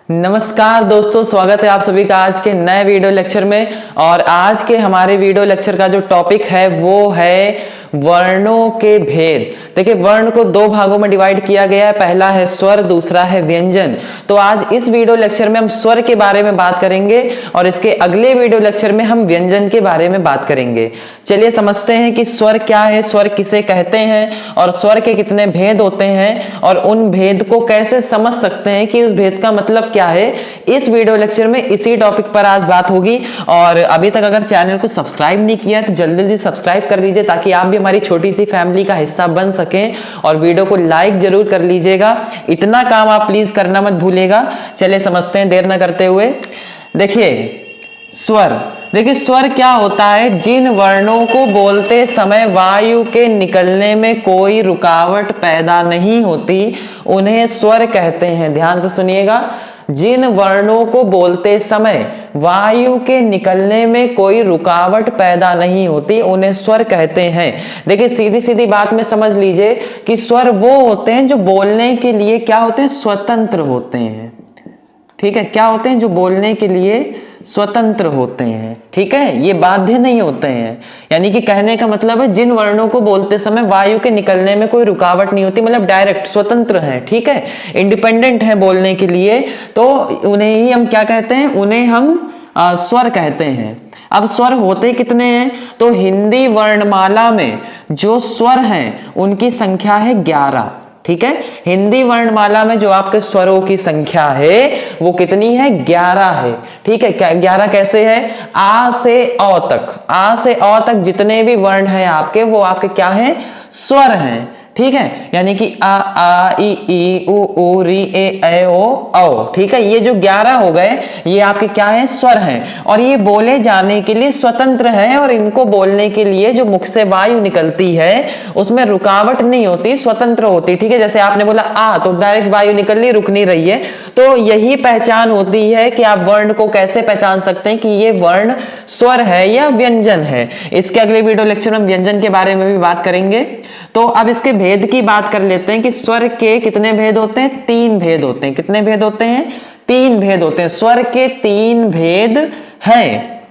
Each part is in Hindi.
नमस्कार दोस्तों, स्वागत है आप सभी का आज के नए वीडियो लेक्चर में। और आज के हमारे वीडियो लेक्चर का जो टॉपिक है वो है वर्णों के भेद। देखिए, वर्ण को दो भागों में डिवाइड किया गया है, पहला है स्वर, दूसरा है व्यंजन। तो आज इस वीडियो लेक्चर में हम स्वर के बारे में बात करेंगे और इसके अगले वीडियो लेक्चर में हम व्यंजन के बारे में बात करेंगे। चलिए समझते हैं कि स्वर क्या है, स्वर किसे कहते हैं और स्वर के कितने भेद होते हैं और उन भेद को कैसे समझ सकते हैं कि उस भेद का मतलब क्या है। इस वीडियो लेक्चर में इसी टॉपिक पर आज बात होगी। और अभी तक अगर चैनल को सब्सक्राइब नहीं किया तो जल्दी जल्दी सब्सक्राइब कर लीजिए ताकि आप भी हमारी छोटी सी फैमिली का हिस्सा बन सकें। और वीडियो को लाइक जरूर कर लीजिएगा, इतना काम आप प्लीज करना मत भूलिएगा। चलिए समझते हैं देर ना करते हुए। देखिए स्वर क्या होता है। जिन वर्णों को बोलते समय वायु के निकलने में कोई रुकावट पैदा नहीं होती उन्हें स्वर कहते हैं। ध्यान से सुनिएगा, जिन वर्णों को बोलते समय वायु के निकलने में कोई रुकावट पैदा नहीं होती उन्हें स्वर कहते हैं। देखिए, सीधी सीधी बात में समझ लीजिए कि स्वर वो होते हैं जो बोलने के लिए क्या होते हैं, स्वतंत्र होते हैं। ठीक है, क्या होते हैं, जो बोलने के लिए स्वतंत्र होते हैं। ठीक है, ये बाध्य नहीं होते हैं। यानी कि कहने का मतलब है जिन वर्णों को बोलते समय वायु के निकलने में कोई रुकावट नहीं होती, मतलब डायरेक्ट स्वतंत्र है। ठीक है, इंडिपेंडेंट है बोलने के लिए, तो उन्हें ही हम क्या कहते हैं, उन्हें हम स्वर कहते हैं। अब स्वर होते कितने हैं, तो हिंदी वर्णमाला में जो स्वर हैं उनकी संख्या है 11। ठीक है, हिंदी वर्णमाला में जो आपके स्वरों की संख्या है वो कितनी है, 11 है। ठीक है, 11 कैसे है, आ से अ तक, आ से अ तक जितने भी वर्ण हैं आपके वो आपके क्या हैं, स्वर हैं। ठीक है, यानी कि आ ई ई उ री ए ऐ ओ औ। ठीक है, ये जो 11 हो गए ये आपके क्या है, स्वर हैं और ये बोले जाने के लिए स्वतंत्र हैं और इनको बोलने के लिए जो मुख से वायु निकलती है उसमें रुकावट नहीं होती, स्वतंत्र होती। ठीक है, जैसे आपने बोला आ तो डायरेक्ट वायु निकल ली, रुक नहीं रही है। तो यही पहचान होती है कि आप वर्ण को कैसे पहचान सकते हैं कि ये वर्ण स्वर है या व्यंजन है। इसके अगले वीडियो लेक्चर में हम व्यंजन के बारे में भी बात करेंगे। तो अब इसके भेद की बात कर लेते हैं कि स्वर के कितने भेद होते हैं, 3 भेद होते हैं। कितने भेद होते हैं, 3 भेद होते हैं। स्वर के 3 भेद हैं।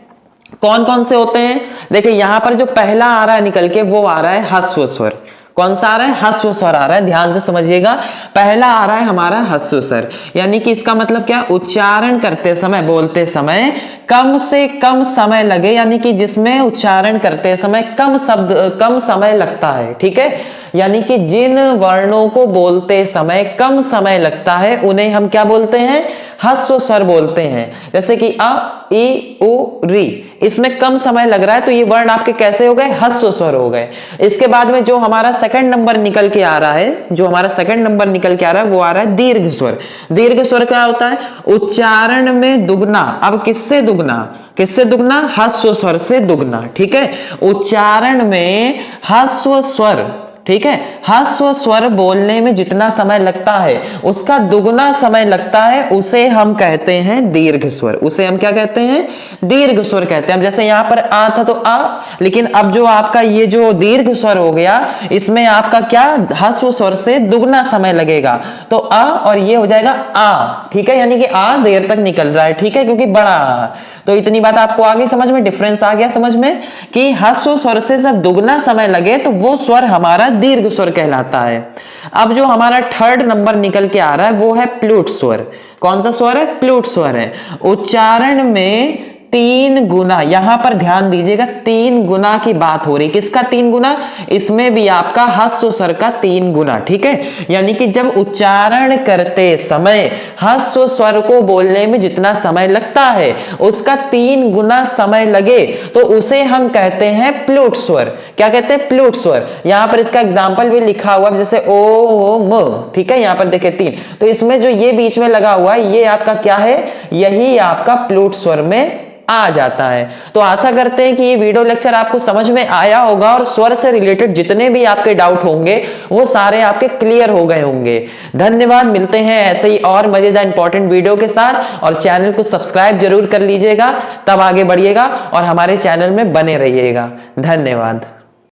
कौन कौन से होते हैं, देखिए यहां पर जो पहला आ रहा है निकल के वो आ रहा है ह्रस्व स्वर। कौन सा आ रहा है, ह्रस्व स्वर आ रहा है। ध्यान से समझिएगा, पहला आ रहा है हमारा ह्रस्व स्वर, यानी कि इसका मतलब क्या, उच्चारण करते समय, बोलते समय कम से कम समय लगे, यानी कि जिसमें उच्चारण करते समय कम समय लगता है। ठीक है, यानी कि जिन वर्णों को बोलते समय कम समय लगता है उन्हें हम क्या बोलते हैं, ह्रस्व स्वर बोलते हैं। जैसे कि अ ई उ री, इसमें कम समय लग रहा है तो ये वर्ण आपके कैसे हो गए, ह्रस्व स्वर हो गए। इसके बाद में जो हमारा सेकंड नंबर निकल के आ रहा है, जो हमारा सेकंड नंबर निकल के आ रहा है वो आ रहा है दीर्घ स्वर। दीर्घ स्वर क्या होता है, उच्चारण में दुगना। अब किससे दुगना, किससे दुगना, ह्रस्व स्वर से दुगना। ठीक है, उच्चारण में ह्रस्व स्वर, ठीक है, ह्रस्व स्वर बोलने में जितना समय लगता है उसका दुगना समय लगता है, उसे हम कहते हैं दीर्घ स्वर। उसे हम क्या कहते हैं, दीर्घ स्वर कहते हैं। अब जैसे यहां पर आ था तो आ, लेकिन अब जो आपका ये जो दीर्घ स्वर हो गया इसमें आपका क्या, ह्रस्व स्वर से दुगना समय लगेगा, तो आ और ये हो जाएगा आ। ठीक है, यानी कि आ देर तक निकल रहा है। ठीक है, क्योंकि बड़ा आ। तो इतनी बात आपको आ गई समझ में, डिफरेंस आ गया समझ में कि ह्रस्व स्वर से जब दुगना समय लगे तो वो स्वर हमारा दीर्घ स्वर कहलाता है। अब जो हमारा थर्ड नंबर निकल के आ रहा है वो है प्लूट स्वर। कौन सा स्वर है, प्लूट स्वर है। उच्चारण में 3 गुना, यहां पर ध्यान दीजिएगा 3 गुना की बात हो रही। किसका 3 गुना, इसमें भी आपका ह्रस्व स्वर का 3 गुना। ठीक है, यानी कि जब उच्चारण करते समय ह्रस्व स्वर को बोलने में जितना समय लगता है उसका 3 गुना समय लगे तो उसे हम कहते हैं प्लूट स्वर। क्या कहते हैं, प्लूट स्वर। यहां पर इसका एग्जाम्पल भी लिखा हुआ है, जैसे ओ म। ठीक है, यहां पर देखे 3, तो इसमें जो ये बीच में लगा हुआ है ये आपका क्या है, यही आपका प्लूट स्वर में आ जाता है। तो आशा करते हैं कि ये वीडियो लेक्चर आपको समझ में आया होगा और स्वर से रिलेटेड जितने भी आपके डाउट होंगे वो सारे आपके क्लियर हो गए होंगे। धन्यवाद, मिलते हैं ऐसे ही और मजेदार इंपॉर्टेंट वीडियो के साथ। और चैनल को सब्सक्राइब जरूर कर लीजिएगा, तब आगे बढ़िएगा और हमारे चैनल में बने रहिएगा। धन्यवाद।